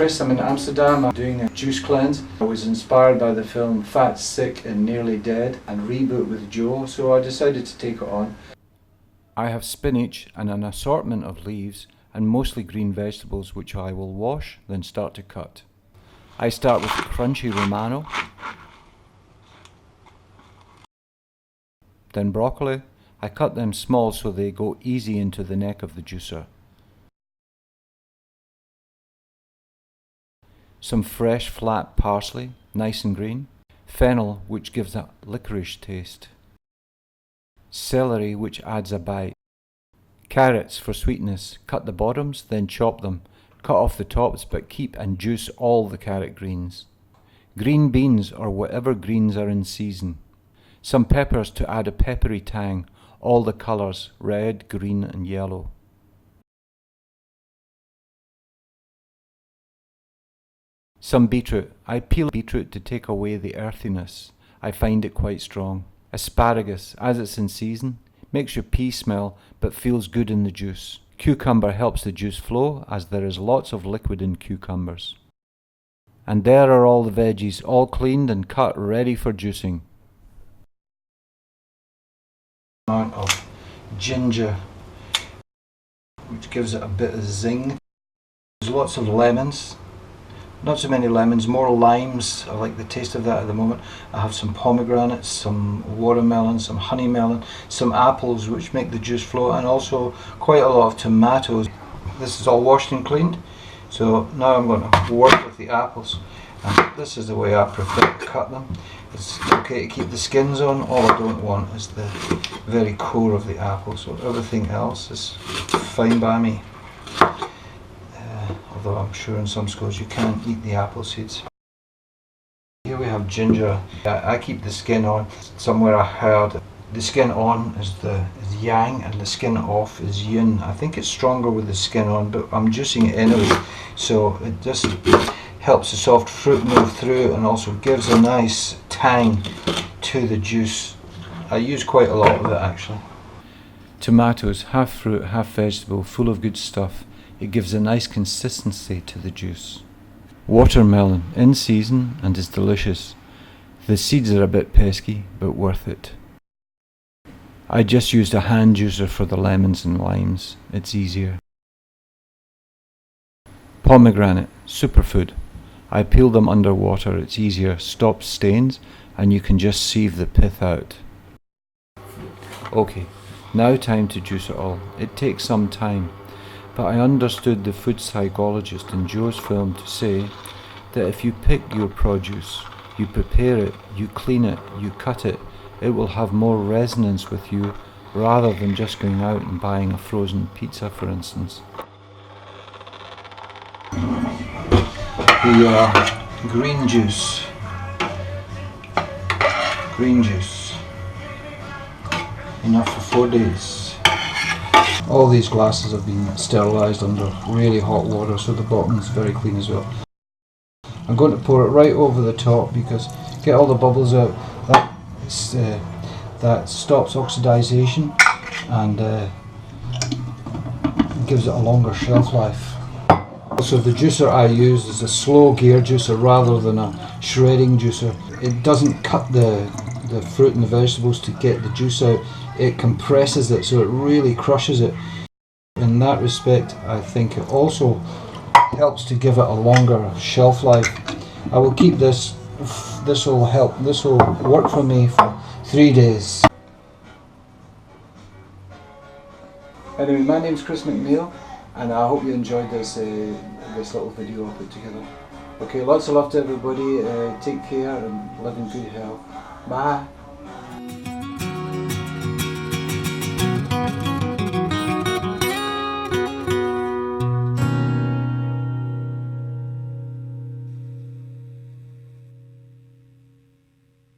Chris, I'm in Amsterdam. I'm doing a juice cleanse. I was inspired by the film Fat, Sick and Nearly Dead and Reboot with Joe, so I decided to take it on. I have spinach and an assortment of leaves and mostly green vegetables which I will wash, then start to cut. I start with crunchy romano, then broccoli. I cut them small so they go easy into the neck of the juicer. Some fresh flat parsley, nice and green. Fennel, which gives a licorice taste. Celery, which adds a bite. Carrots for sweetness. Cut the bottoms, then chop them. Cut off the tops, but keep and juice all the carrot greens. Green beans or whatever greens are in season. Some peppers to add a peppery tang. All the colours, red, green and yellow. Some beetroot. I peel beetroot to take away the earthiness. I find it quite strong. Asparagus, as it's in season, makes your pea smell but feels good in the juice. Cucumber helps the juice flow as there is lots of liquid in cucumbers. And there are all the veggies, all cleaned and cut, ready for juicing. Amount of ginger, which gives it a bit of zing. There's lots of lemons. Not so many lemons, more limes. I like the taste of that at the moment. I have some pomegranates, some watermelon, some honey melon, some apples which make the juice flow, and also quite a lot of tomatoes. This is all washed and cleaned. So now I'm going to work with the apples. And this is the way I prefer to cut them. It's okay to keep the skins on. All I don't want is the very core of the apple. So everything else is fine by me. Although I'm sure in some schools you can't eat the apple seeds. Here we have ginger. I keep the skin on. Somewhere I heard the skin on is yang and the skin off is yin. I think it's stronger with the skin on, but I'm juicing it anyway. So it just helps the soft fruit move through and also gives a nice tang to the juice. I use quite a lot of it actually. Tomatoes, half fruit, half vegetable, full of good stuff. It gives a nice consistency to the juice. Watermelon, in season and is delicious. The seeds are a bit pesky, but worth it. I just used a hand juicer for the lemons and limes. It's easier. Pomegranate, superfood. I peel them under water. It's easier, stops stains, and you can just sieve the pith out. Okay, now time to juice it all. It takes some time. But I understood the food psychologist in Joe's film to say that if you pick your produce, you prepare it, you clean it, you cut it, it will have more resonance with you rather than just going out and buying a frozen pizza, for instance. The green juice. Green juice. Enough for 4 days. All these glasses have been sterilised under really hot water, so the bottom is very clean as well. I'm going to pour it right over the top because get all the bubbles out. That stops oxidisation and gives it a longer shelf life. So the juicer I use is a slow gear juicer rather than a shredding juicer. It doesn't cut the fruit and the vegetables to get the juice out. It compresses it so it really crushes it. In that respect, I think it also helps to give it a longer shelf life. I will keep this. This will help. This will work for me for 3 days. Anyway, my name's Chris McNeil, and I hope you enjoyed this little video I put together. Okay, lots of love to everybody. Take care and live in good health. Bye.